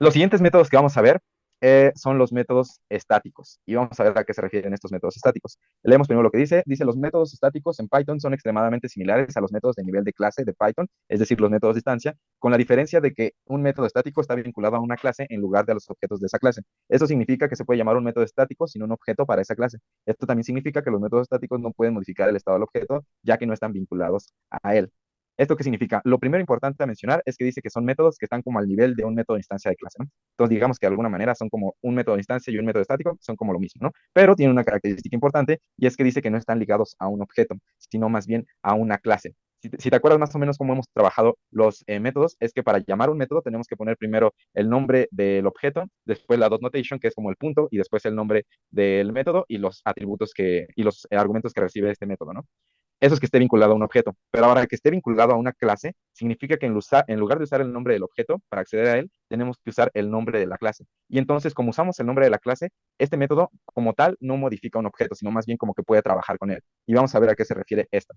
Los siguientes métodos que vamos a ver son los métodos estáticos. Y vamos a ver a qué se refieren estos métodos estáticos. Leemos primero lo que dice. Dice, los métodos estáticos en Python son extremadamente similares a los métodos de nivel de clase de Python, es decir, los métodos de instancia, con la diferencia de que un método estático está vinculado a una clase en lugar de a los objetos de esa clase. Eso significa que se puede llamar un método estático sin un objeto para esa clase. Esto también significa que los métodos estáticos no pueden modificar el estado del objeto, ya que no están vinculados a él. ¿Esto qué significa? Lo primero importante a mencionar es que dice que son métodos que están como al nivel de un método de instancia de clase, ¿no? Entonces, digamos que de alguna manera son como un método de instancia y un método estático, son como lo mismo, ¿no? Pero tiene una característica importante y es que dice que no están ligados a un objeto, sino más bien a una clase. Si te acuerdas más o menos cómo hemos trabajado los métodos, es que para llamar un método tenemos que poner primero el nombre del objeto, después la dot notation, que es como el punto, y después el nombre del método y los atributos y los argumentos que recibe este método, ¿no? Eso es que esté vinculado a un objeto. Pero ahora que esté vinculado a una clase, significa que en lugar de usar el nombre del objeto para acceder a él, tenemos que usar el nombre de la clase. Y entonces, como usamos el nombre de la clase, este método como tal no modifica un objeto, sino más bien como que puede trabajar con él. Y vamos a ver a qué se refiere esto.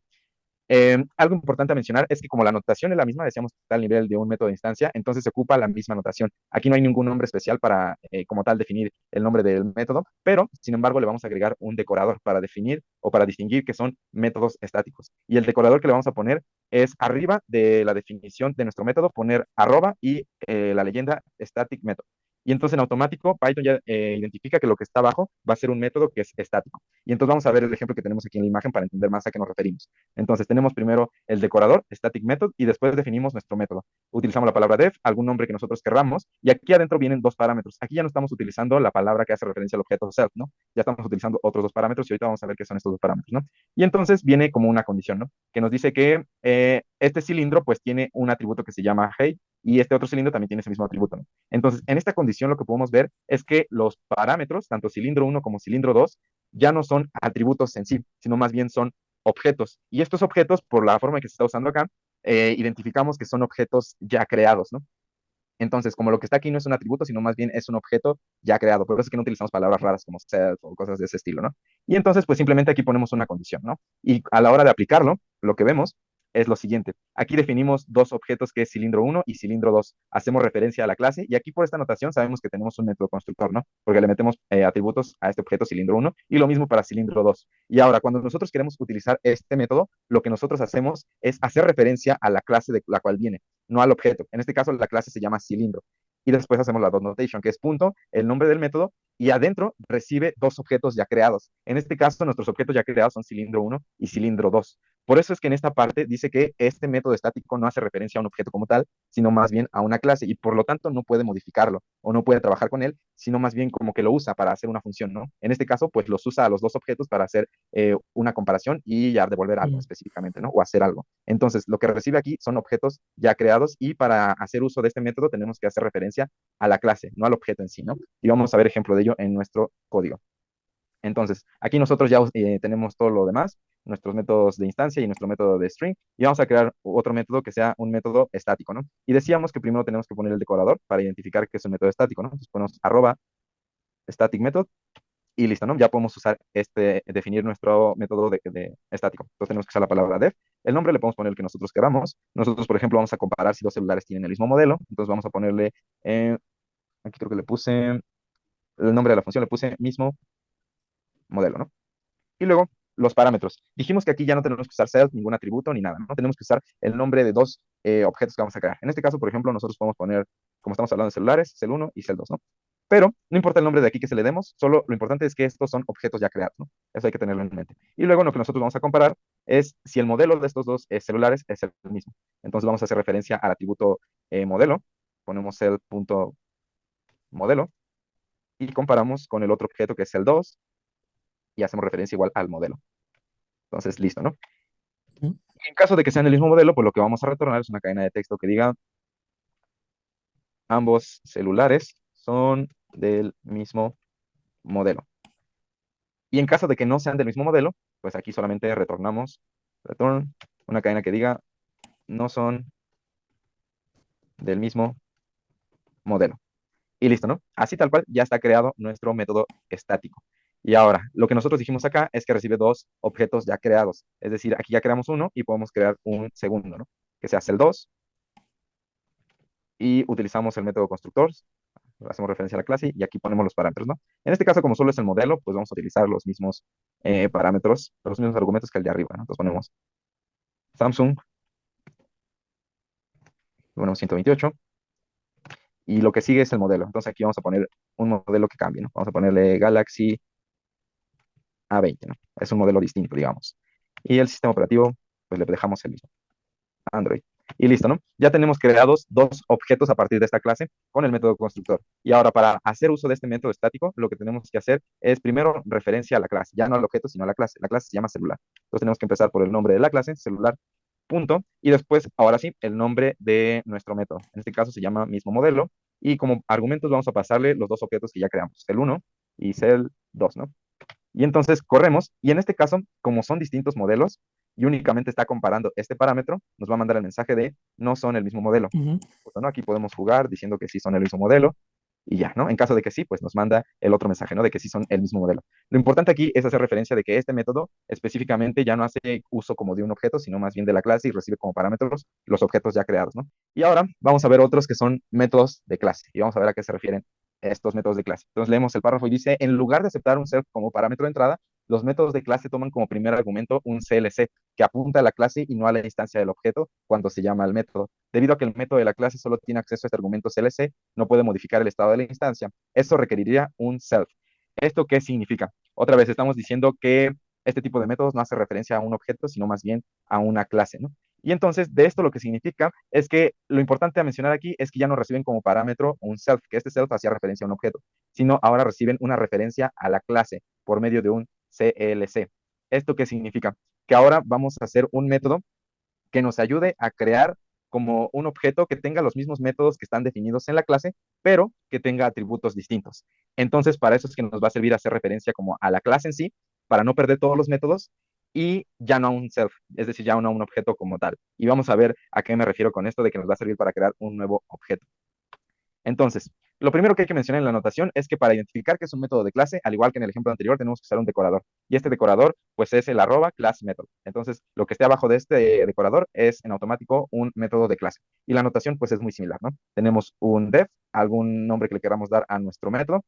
Algo importante a mencionar es que como la notación es la misma, decíamos que está al nivel de un método de instancia, entonces se ocupa la misma notación. Aquí no hay ningún nombre especial para, como tal, definir el nombre del método, pero, sin embargo, le vamos a agregar un decorador para definir o para distinguir que son métodos estáticos. Y el decorador que le vamos a poner es arriba de la definición de nuestro método, poner arroba y la leyenda static method. Y entonces en automático Python ya identifica que lo que está abajo va a ser un método que es estático. Y entonces vamos a ver el ejemplo que tenemos aquí en la imagen para entender más a qué nos referimos. Entonces tenemos primero el decorador, static method, y después definimos nuestro método. Utilizamos la palabra def, algún nombre que nosotros querramos, y aquí adentro vienen dos parámetros. Aquí ya no estamos utilizando la palabra que hace referencia al objeto self, ¿no? Ya estamos utilizando otros dos parámetros y ahorita vamos a ver qué son estos dos parámetros, ¿no? Y entonces viene como una condición, ¿no? Que nos dice que este cilindro pues tiene un atributo que se llama height y este otro cilindro también tiene ese mismo atributo, ¿no? Entonces, en esta condición lo que podemos ver es que los parámetros, tanto cilindro 1 como cilindro 2, ya no son atributos en sí, sino más bien son objetos. Y estos objetos, por la forma en que se está usando acá, identificamos que son objetos ya creados, ¿no? Entonces, como lo que está aquí no es un atributo, sino más bien es un objeto ya creado. Por eso es que no utilizamos palabras raras como self o cosas de ese estilo, ¿no? Y entonces, pues simplemente aquí ponemos una condición, ¿no? Y a la hora de aplicarlo, lo que vemos es lo siguiente. Aquí definimos dos objetos que es cilindro 1 y cilindro 2. Hacemos referencia a la clase y aquí por esta notación sabemos que tenemos un método constructor, ¿no? Porque le metemos atributos a este objeto cilindro 1 y lo mismo para cilindro 2. Y ahora, cuando nosotros queremos utilizar este método, lo que nosotros hacemos es hacer referencia a la clase de la cual viene, no al objeto. En este caso, la clase se llama cilindro. Y después hacemos la dot notation, que es punto, el nombre del método, y adentro recibe dos objetos ya creados. En este caso, nuestros objetos ya creados son cilindro 1 y cilindro 2. Por eso es que en esta parte dice que este método estático no hace referencia a un objeto como tal, sino más bien a una clase, y por lo tanto no puede modificarlo o no puede trabajar con él, sino más bien como que lo usa para hacer una función, ¿no? En este caso, pues los usa a los dos objetos para hacer una comparación y ya devolver algo Mm. específicamente, ¿no? O hacer algo. Entonces, lo que recibe aquí son objetos ya creados y para hacer uso de este método tenemos que hacer referencia a la clase, no al objeto en sí, ¿no? Y vamos a ver ejemplo de ello en nuestro código. Entonces, aquí nosotros ya tenemos todo lo demás, nuestros métodos de instancia y nuestro método de string, y vamos a crear otro método que sea un método estático, ¿no? Y decíamos que primero tenemos que poner el decorador para identificar que es un método estático, ¿no? Entonces ponemos arroba static method y listo, ¿no? Ya podemos usar definir nuestro método de estático. Entonces tenemos que usar la palabra def. El nombre le podemos poner el que nosotros queramos. Nosotros, por ejemplo, vamos a comparar si dos celulares tienen el mismo modelo. Entonces vamos a ponerle, eh, aquí creo que le puse, el nombre de la función le puse mismo modelo, ¿no? Y luego los parámetros. Dijimos que aquí ya no tenemos que usar self, ningún atributo, ni nada, ¿no? Tenemos que usar el nombre de dos objetos que vamos a crear. En este caso, por ejemplo, nosotros podemos poner, como estamos hablando de celulares, cel 1 y cel 2, ¿no? Pero no importa el nombre de aquí que se le demos, solo lo importante es que estos son objetos ya creados, ¿no? Eso hay que tenerlo en mente. Y luego lo que nosotros vamos a comparar es si el modelo de estos dos celulares es el mismo. Entonces vamos a hacer referencia al atributo modelo, ponemos cel.modelo y comparamos con el otro objeto que es el 2 y hacemos referencia igual al modelo. Entonces, listo, ¿no? Mm. En caso de que sean el mismo modelo, pues lo que vamos a retornar es una cadena de texto que diga ambos celulares son del mismo modelo. Y en caso de que no sean del mismo modelo, pues aquí solamente retornamos return, una cadena que diga no son del mismo modelo. Y listo, ¿no? Así tal cual ya está creado nuestro método estático. Y ahora, lo que nosotros dijimos acá es que recibe dos objetos ya creados. Es decir, aquí ya creamos uno y podemos crear un segundo, ¿no? Que sea el 2 y utilizamos el método constructor hacemos referencia a la clase y aquí ponemos los parámetros, ¿no? En este caso, como solo es el modelo, pues vamos a utilizar los mismos parámetros, los mismos argumentos que el de arriba, ¿no? Entonces ponemos Samsung, ponemos 128 y lo que sigue es el modelo. Entonces aquí vamos a poner un modelo que cambie, ¿no? Vamos a ponerle Galaxy A20, ¿no? Es un modelo distinto, digamos. Y el sistema operativo, pues le dejamos el mismo, Android. Y listo, ¿no? Ya tenemos creados dos objetos a partir de esta clase con el método constructor. Y ahora, para hacer uso de este método estático, lo que tenemos que hacer es primero referencia a la clase, ya no al objeto, sino a la clase. La clase se llama celular. Entonces tenemos que empezar por el nombre de la clase, celular, punto, y después, ahora sí, el nombre de nuestro método. En este caso se llama mismo modelo. Y como argumentos vamos a pasarle los dos objetos que ya creamos, cel1 y cel2, ¿no? Y entonces corremos, y en este caso, como son distintos modelos y únicamente está comparando este parámetro, nos va a mandar el mensaje de no son el mismo modelo. Ujú. ¿No? Aquí podemos jugar diciendo que sí son el mismo modelo y ya, ¿no? En caso de que sí, pues nos manda el otro mensaje, ¿no? De que sí son el mismo modelo. Lo importante aquí es hacer referencia de que este método específicamente ya no hace uso como de un objeto, sino más bien de la clase y recibe como parámetros los objetos ya creados, ¿no? Y ahora vamos a ver otros que son métodos de clase y vamos a ver a qué se refieren estos métodos de clase. Entonces leemos el párrafo y dice, en lugar de aceptar un self como parámetro de entrada, los métodos de clase toman como primer argumento un CLC que apunta a la clase y no a la instancia del objeto cuando se llama al método. Debido a que el método de la clase solo tiene acceso a este argumento CLC, no puede modificar el estado de la instancia. Esto requeriría un self. ¿Esto qué significa? Otra vez estamos diciendo que este tipo de métodos no hace referencia a un objeto, sino más bien a una clase, ¿no? Y entonces, de esto lo que significa es que lo importante a mencionar aquí es que ya no reciben como parámetro un self, que este self hacía referencia a un objeto, sino ahora reciben una referencia a la clase por medio de un CLC. ¿Esto qué significa? Que ahora vamos a hacer un método que nos ayude a crear como un objeto que tenga los mismos métodos que están definidos en la clase, pero que tenga atributos distintos. Entonces, para eso es que nos va a servir hacer referencia como a la clase en sí, para no perder todos los métodos y ya no a un self, es decir, ya no a un objeto como tal. Y vamos a ver a qué me refiero con esto de que nos va a servir para crear un nuevo objeto. Entonces, lo primero que hay que mencionar en la anotación es que para identificar que es un método de clase, al igual que en el ejemplo anterior, tenemos que usar un decorador. Y este decorador, pues es el arroba class method. Entonces, lo que esté abajo de este decorador es en automático un método de clase. Y la anotación, pues es muy similar, ¿no? Tenemos un def, algún nombre que le queramos dar a nuestro método.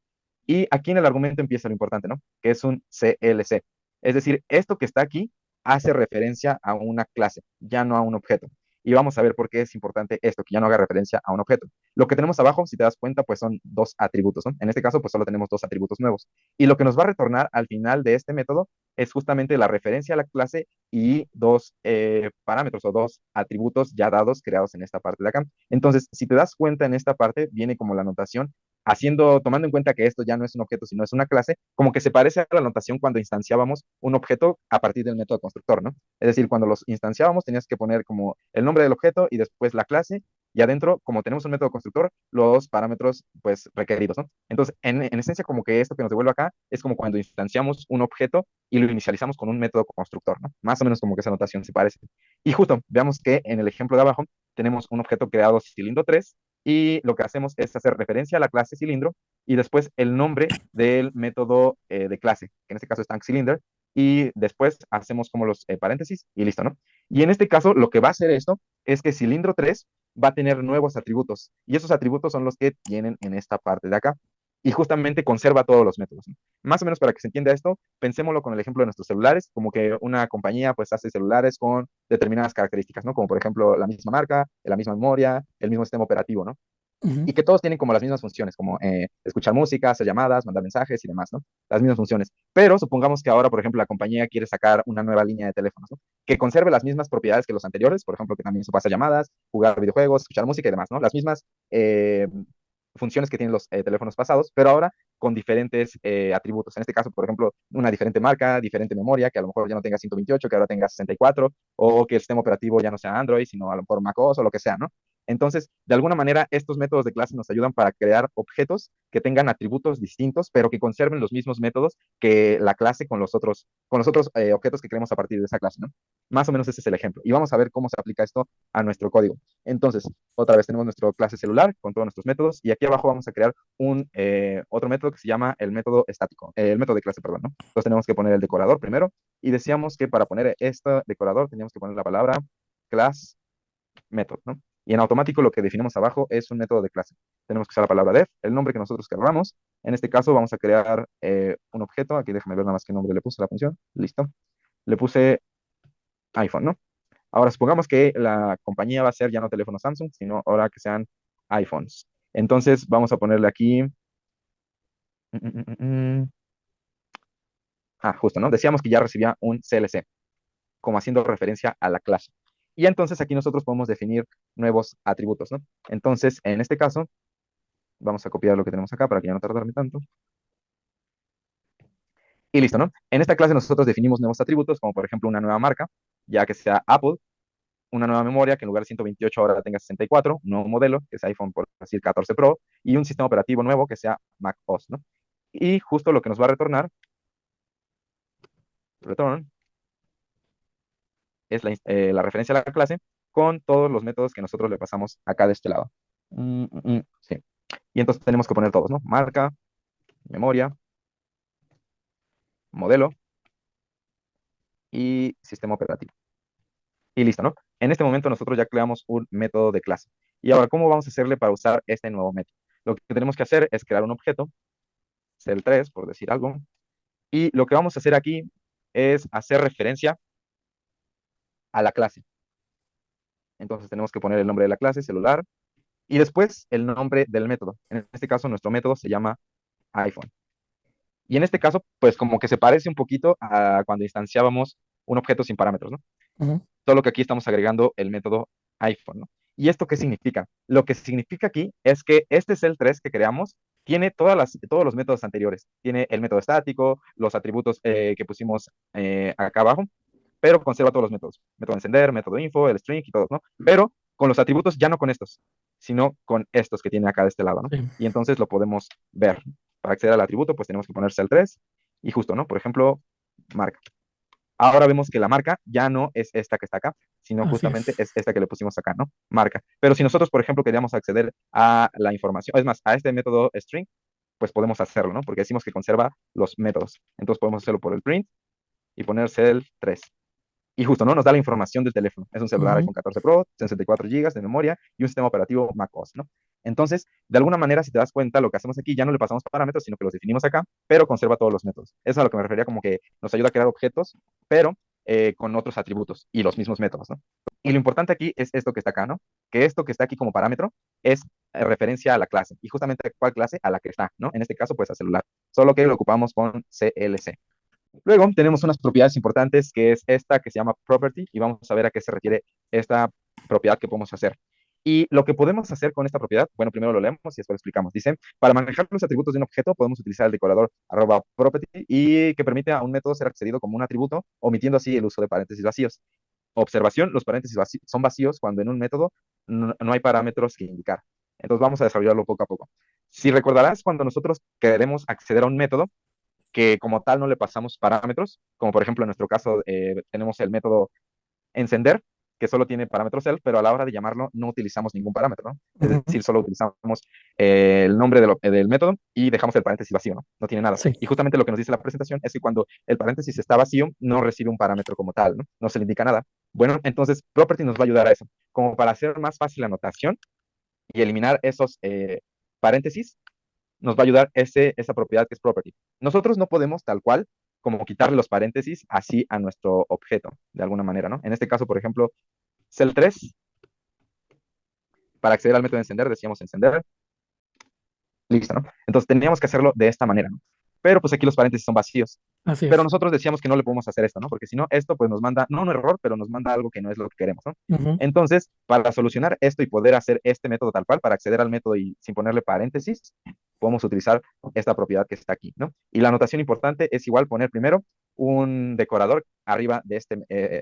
Y aquí en el argumento empieza lo importante, ¿no? Que es un CLC. Es decir, esto que está aquí hace referencia a una clase, ya no a un objeto. Y vamos a ver por qué es importante esto, que ya no haga referencia a un objeto. Lo que tenemos abajo, si te das cuenta, pues son dos atributos, ¿no? En este caso, pues solo tenemos dos atributos nuevos. Y lo que nos va a retornar al final de este método es justamente la referencia a la clase y dos parámetros o dos atributos ya dados, creados en esta parte de acá. Entonces, si te das cuenta en esta parte, viene como la notación tomando en cuenta que esto ya no es un objeto, sino es una clase, como que se parece a la notación cuando instanciábamos un objeto a partir del método constructor, ¿no? Es decir, cuando los instanciábamos tenías que poner como el nombre del objeto y después la clase y adentro, como tenemos un método constructor, los parámetros pues requeridos, ¿no? Entonces, en esencia, como que esto que nos devuelve acá es como cuando instanciamos un objeto y lo inicializamos con un método constructor, ¿no? Más o menos como que esa notación se parece. Y justo, veamos que en el ejemplo de abajo tenemos un objeto creado cilindro 3 y lo que hacemos es hacer referencia a la clase cilindro y después el nombre del método de clase, que en este caso es TankCylinder, y después hacemos como los paréntesis y listo, ¿no? Y en este caso, lo que va a hacer esto es que cilindro 3 va a tener nuevos atributos y esos atributos son los que tienen en esta parte de acá y justamente conserva todos los métodos, ¿no? Más o menos para que se entienda esto, pensémoslo con el ejemplo de nuestros celulares, como que una compañía pues hace celulares con determinadas características, ¿no? Como por ejemplo la misma marca, la misma memoria, el mismo sistema operativo, ¿no? Ujú. Y que todos tienen como las mismas funciones, como escuchar música, hacer llamadas, mandar mensajes y demás, ¿no? Las mismas funciones. Pero supongamos que ahora, por ejemplo, la compañía quiere sacar una nueva línea de teléfonos, ¿no? Que conserve las mismas propiedades que los anteriores, por ejemplo, que también se pasa llamadas, jugar videojuegos, escuchar música y demás, ¿no? Las mismas funciones que tienen los teléfonos pasados, pero ahora con diferentes atributos. En este caso, por ejemplo, una diferente marca, diferente memoria, que a lo mejor ya no tenga 128, que ahora tenga 64, o que el sistema operativo ya no sea Android, sino a lo mejor macOS o lo que sea, ¿no? Entonces, de alguna manera, estos métodos de clase nos ayudan para crear objetos que tengan atributos distintos, pero que conserven los mismos métodos que la clase con los otros objetos que creemos a partir de esa clase, ¿no? Más o menos ese es el ejemplo. Y vamos a ver cómo se aplica esto a nuestro código. Entonces, otra vez tenemos nuestro clase celular con todos nuestros métodos y aquí abajo vamos a crear otro método que se llama el método estático, el método de clase, perdón, ¿no? Entonces tenemos que poner el decorador primero y decíamos que para poner este decorador teníamos que poner la palabra class method, ¿no? Y en automático lo que definimos abajo es un método de clase. Tenemos que usar la palabra def, el nombre que nosotros queramos. En este caso vamos a crear un objeto. Aquí déjame ver nada más qué nombre le puse a la función. Listo. Le puse iPhone, ¿no? Ahora supongamos que la compañía va a ser ya no teléfono Samsung, sino ahora que sean iPhones. Entonces vamos a ponerle aquí. mm, mm, mm, mm, mm. Justo, ¿no? Decíamos que ya recibía un CLC, como haciendo referencia a la clase. Y entonces aquí nosotros podemos definir nuevos atributos, ¿no? Entonces, en este caso, vamos a copiar lo que tenemos acá para que ya no tardarme tanto. Y listo, ¿no? En esta clase nosotros definimos nuevos atributos, como por ejemplo una nueva marca, ya que sea Apple, una nueva memoria que en lugar de 128 ahora tenga 64, un nuevo modelo, que es iPhone, por decir 14 Pro, y un sistema operativo nuevo que sea Mac OS, ¿no? Y justo lo que nos va a retornar, return, es la referencia a la clase con todos los métodos que nosotros le pasamos acá de este lado. Sí. Y entonces tenemos que poner todos, ¿no? Marca, memoria, modelo y sistema operativo. Y listo, ¿no? En este momento nosotros ya creamos un método de clase. Y ahora, ¿cómo vamos a hacerle para usar este nuevo método? Lo que tenemos que hacer es crear un objeto, cel3, por decir algo, y lo que vamos a hacer aquí es hacer referencia a la clase. Entonces tenemos que poner el nombre de la clase, celular, y después el nombre del método. En este caso, nuestro método se llama iPhone. Y en este caso, pues como que se parece un poquito a cuando instanciábamos un objeto sin parámetros, ¿no? Ujú. Solo que aquí estamos agregando el método iPhone, ¿no? ¿Y esto qué significa? Lo que significa aquí es que este cell3 que creamos tiene todos los métodos anteriores. Tiene el método estático, los atributos que pusimos acá abajo, pero conserva todos los métodos. Método encender, método info, el string y todos, ¿no? Pero con los atributos ya no con estos, sino con estos que tiene acá de este lado, ¿no? Sí. Y entonces lo podemos ver. Para acceder al atributo, pues tenemos que poner cell3 y justo, ¿no? Por ejemplo, marca. Ahora vemos que la marca ya no es esta que está acá, sino Así justamente es. es esta que le pusimos acá, ¿no? Marca. Pero si nosotros, por ejemplo, queríamos acceder a la información, es más, a este método string, pues podemos hacerlo, ¿no? Porque decimos que conserva los métodos. Entonces podemos hacerlo por el print y poner cell3. Y justo, ¿no? Nos da la información del teléfono. Es un celular Ujú. iPhone 14 Pro, 64 GB de memoria y un sistema operativo macOS, ¿no? Entonces, de alguna manera, si te das cuenta, lo que hacemos aquí ya no le pasamos parámetros, sino que los definimos acá, pero conserva todos los métodos. Eso es a lo que me refería como que nos ayuda a crear objetos, pero con otros atributos y los mismos métodos, ¿no? Y lo importante aquí es esto que está acá, ¿no? Que esto que está aquí como parámetro es referencia a la clase. ¿Y justamente cuál clase? A la que está, ¿no? En este caso, pues a celular. Solo que lo ocupamos con CLC. Luego tenemos unas propiedades importantes, que es esta que se llama property, y vamos a ver a qué se refiere esta propiedad que podemos hacer. Y lo que podemos hacer con esta propiedad, bueno, primero lo leemos y después lo explicamos. Dice, para manejar los atributos de un objeto podemos utilizar el decorador @property y que permite a un método ser accedido como un atributo, omitiendo así el uso de paréntesis vacíos. Observación, los paréntesis son vacíos cuando en un método no hay parámetros que indicar. Entonces vamos a desarrollarlo poco a poco. Si recordarás, cuando nosotros queremos acceder a un método, que como tal no le pasamos parámetros, como por ejemplo en nuestro caso tenemos el método encender, que solo tiene parámetro self, pero a la hora de llamarlo no utilizamos ningún parámetro, ¿no? Es Ujú. decir, solo utilizamos el nombre del método y dejamos el paréntesis vacío, ¿no? No tiene nada. Sí. Y justamente lo que nos dice la presentación es que cuando el paréntesis está vacío, no recibe un parámetro como tal, ¿no? No se le indica nada. Bueno, entonces property nos va a ayudar a eso, como para hacer más fácil la notación y eliminar esos paréntesis, nos va a ayudar esa propiedad que es property. Nosotros no podemos tal cual como quitarle los paréntesis así a nuestro objeto, de alguna manera, ¿no? En este caso, por ejemplo, cell3, para acceder al método de encender, decíamos encender, listo, ¿no? Entonces teníamos que hacerlo de esta manera, ¿no? Pero pues aquí los paréntesis son vacíos. Así Pero es. nosotros decíamos que no le podemos hacer esto, ¿no? Porque si no, esto pues nos manda, no un error, pero nos manda algo que no es lo que queremos, ¿no? Ujú. Entonces, para solucionar esto y poder hacer este método tal cual, para acceder al método y sin ponerle paréntesis, podemos utilizar esta propiedad que está aquí, ¿no? Y la anotación importante es igual poner primero un decorador arriba de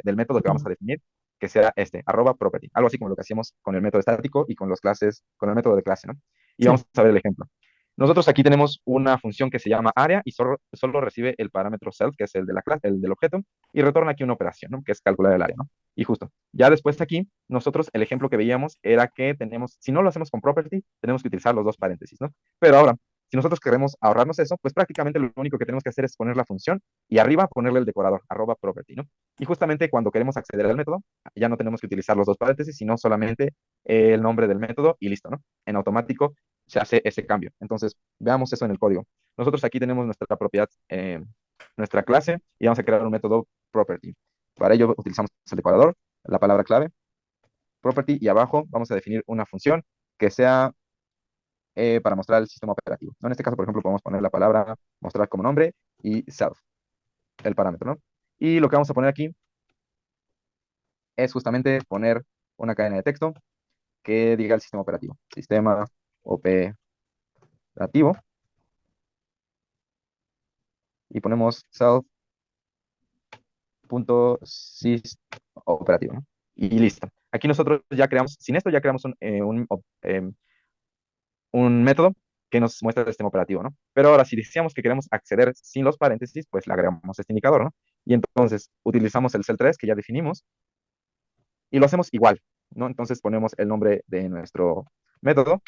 del método que vamos Ujú. a definir, que sea @property, algo así como lo que hacíamos con el método estático y con los clases, con el método de clase, ¿no? Y Sí. vamos a ver el ejemplo. Nosotros aquí tenemos una función que se llama área y solo recibe el parámetro self, que es el de la clase, el del objeto, y retorna aquí una operación, ¿no? Que es calcular el área, ¿no? Y justo, ya después de aquí, nosotros el ejemplo que veíamos era que tenemos, si no lo hacemos con property, tenemos que utilizar los dos paréntesis, ¿no? Pero ahora, Si nosotros queremos ahorrarnos eso, pues prácticamente lo único que tenemos que hacer es poner la función y arriba ponerle el decorador, arroba property, ¿no? Y justamente cuando queremos acceder al método, ya no tenemos que utilizar los dos paréntesis, sino solamente el nombre del método y listo, ¿no? En automático se hace ese cambio. Entonces, veamos eso en el código. Nosotros aquí tenemos nuestra propiedad, nuestra clase, y vamos a crear un método property. Para ello utilizamos el decorador, la palabra clave, property, y abajo vamos a definir una función que sea para mostrar el sistema operativo, ¿no? En este caso, por ejemplo, podemos poner la palabra mostrar como nombre y self, el parámetro, ¿no? Y lo que vamos a poner aquí es justamente poner una cadena de texto que diga el sistema operativo. Sistema operativo. Y ponemos self.sys operativo, ¿no? Y listo. Aquí nosotros ya creamos, sin esto ya creamos un método que nos muestra el sistema operativo, ¿no? Pero ahora, si decíamos que queremos acceder sin los paréntesis, pues le agregamos este indicador, ¿no? Y entonces utilizamos el cell3 que ya definimos y lo hacemos igual, ¿no? Entonces ponemos el nombre de nuestro método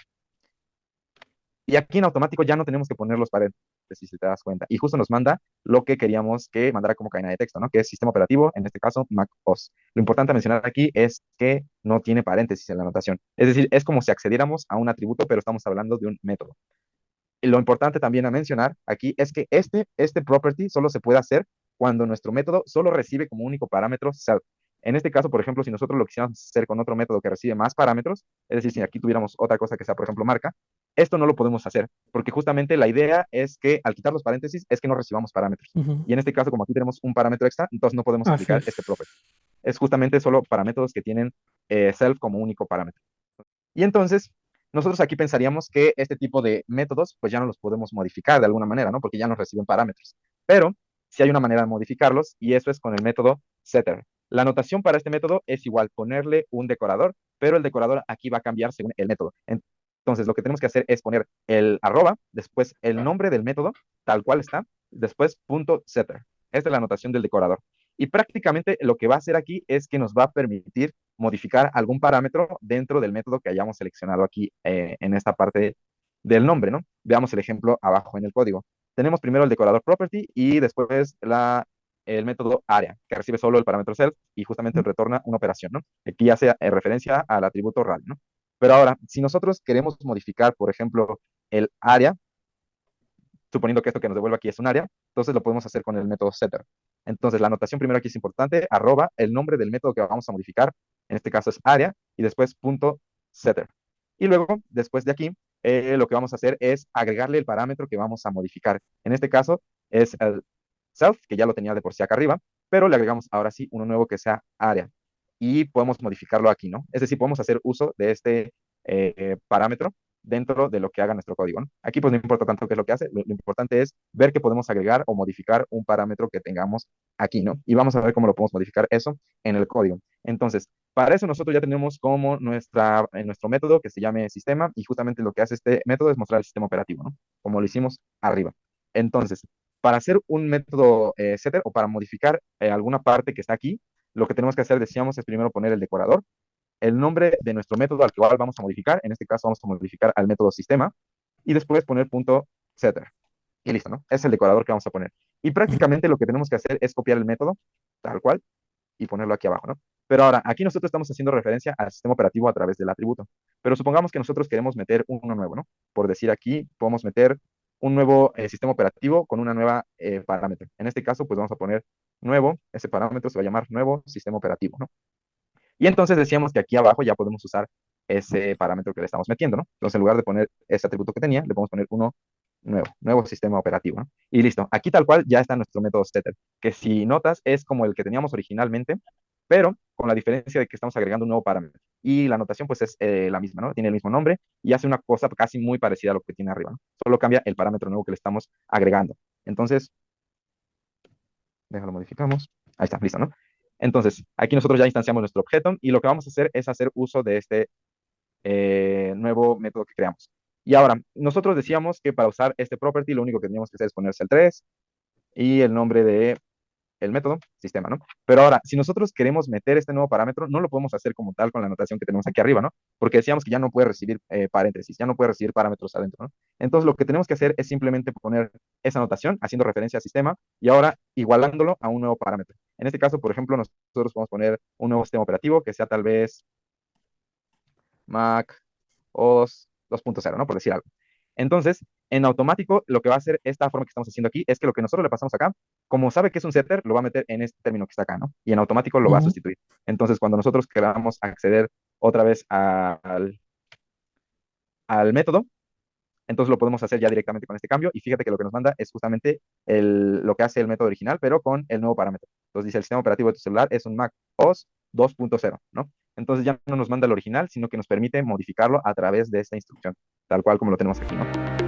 y aquí en automático ya no tenemos que poner los paréntesis, si te das cuenta. Y justo nos manda lo que queríamos que mandara como cadena de texto, ¿no? Que es sistema operativo, en este caso Mac OS. Lo importante a mencionar aquí es que no tiene paréntesis en la anotación. Es decir, es como si accediéramos a un atributo, pero estamos hablando de un método. Y lo importante también a mencionar aquí es que este property solo se puede hacer cuando nuestro método solo recibe como único parámetro self. En este caso, por ejemplo, si nosotros lo quisiéramos hacer con otro método que recibe más parámetros, es decir, si aquí tuviéramos otra cosa que sea, por ejemplo, marca, esto no lo podemos hacer, porque justamente la idea es que al quitar los paréntesis es que no recibamos parámetros. Ujú. Y en este caso, como aquí tenemos un parámetro extra, entonces no podemos Así aplicar este es. property. Es justamente solo para métodos que tienen self como único parámetro. Y entonces, nosotros aquí pensaríamos que este tipo de métodos, pues ya no los podemos modificar de alguna manera, ¿no? Porque ya nos reciben parámetros. Pero sí hay una manera de modificarlos y eso es con el método setter. La notación para este método es igual, ponerle un decorador, pero el decorador aquí va a cambiar según el método. Entonces, lo que tenemos que hacer es poner el arroba, después el nombre del método, tal cual está, después punto setter. Esta es la notación del decorador. Y prácticamente lo que va a hacer aquí es que nos va a permitir modificar algún parámetro dentro del método que hayamos seleccionado aquí en esta parte del nombre, ¿no? Veamos el ejemplo abajo en el código. Tenemos primero el decorador property y después el método área, que recibe solo el parámetro self y justamente Ujú. retorna una operación, ¿no? Aquí hace referencia al atributo RAL, ¿no? Pero ahora, si nosotros queremos modificar, por ejemplo, el área, suponiendo que esto que nos devuelve aquí es un área, entonces lo podemos hacer con el método setter. Entonces, la anotación primero aquí es importante, arroba el nombre del método que vamos a modificar, en este caso es área, y después punto setter. Y luego, después de aquí, lo que vamos a hacer es agregarle el parámetro que vamos a modificar. En este caso es el self, que ya lo tenía de por sí acá arriba, pero le agregamos ahora sí uno nuevo que sea área. Y podemos modificarlo aquí, ¿no? Es decir, podemos hacer uso de este parámetro dentro de lo que haga nuestro código, ¿no? Aquí pues no importa tanto qué es lo que hace, lo importante es ver que podemos agregar o modificar un parámetro que tengamos aquí, ¿no? Y vamos a ver cómo lo podemos modificar eso en el código. Entonces, para eso nosotros ya tenemos como nuestro método que se llame sistema y justamente lo que hace este método es mostrar el sistema operativo, ¿no? Como lo hicimos arriba. Entonces, para hacer un método setter o para modificar alguna parte que está aquí, lo que tenemos que hacer, decíamos, es primero poner el decorador, el nombre de nuestro método al cual vamos a modificar, en este caso vamos a modificar al método sistema, y después poner punto setter. Y listo, ¿no? Es el decorador que vamos a poner. Y Ujú. prácticamente lo que tenemos que hacer es copiar el método, tal cual, y ponerlo aquí abajo, ¿no? Pero ahora, aquí nosotros estamos haciendo referencia al sistema operativo a través del atributo. Pero supongamos que nosotros queremos meter uno nuevo, ¿no? Por decir aquí, podemos meter un nuevo sistema operativo con una nueva parámetro. En este caso, pues vamos a poner nuevo, ese parámetro se va a llamar nuevo sistema operativo, ¿no? Y entonces decíamos que aquí abajo ya podemos usar ese parámetro que le estamos metiendo, ¿no? Entonces, en lugar de poner ese atributo que tenía, le podemos poner uno nuevo sistema operativo, ¿no? Y listo. Aquí tal cual ya está nuestro método setter, que si notas es como el que teníamos originalmente, pero con la diferencia de que estamos agregando un nuevo parámetro. Y la notación pues es la misma, ¿no? Tiene el mismo nombre y hace una cosa casi muy parecida a lo que tiene arriba, ¿no? Solo cambia el parámetro nuevo que le estamos agregando. Entonces, déjalo modificamos. Ahí está, listo, ¿no? Entonces, aquí nosotros ya instanciamos nuestro objeto y lo que vamos a hacer es hacer uso de este nuevo método que creamos. Y ahora, nosotros decíamos que para usar este property lo único que teníamos que hacer es ponerse el 3 y el nombre de el método, sistema, ¿no? Pero ahora, si nosotros queremos meter este nuevo parámetro, no lo podemos hacer como tal con la notación que tenemos aquí arriba, ¿no? Porque decíamos que ya no puede recibir paréntesis, ya no puede recibir parámetros adentro, ¿no? Entonces, lo que tenemos que hacer es simplemente poner esa notación haciendo referencia al sistema y ahora igualándolo a un nuevo parámetro. En este caso, por ejemplo, nosotros podemos poner un nuevo sistema operativo que sea tal vez Mac OS 2.0, ¿no? Por decir algo. Entonces, en automático, lo que va a hacer esta forma que estamos haciendo aquí es que lo que nosotros le pasamos acá, como sabe que es un setter, lo va a meter en este término que está acá, ¿no? Y en automático lo va a Ujú. sustituir. Entonces, cuando nosotros queramos acceder otra vez al método, entonces lo podemos hacer ya directamente con este cambio y fíjate que lo que nos manda es justamente lo que hace el método original, pero con el nuevo parámetro. Entonces dice el sistema operativo de tu celular es un Mac OS 2.0, ¿no? Entonces ya no nos manda el original, sino que nos permite modificarlo a través de esta instrucción, tal cual como lo tenemos aquí, ¿no?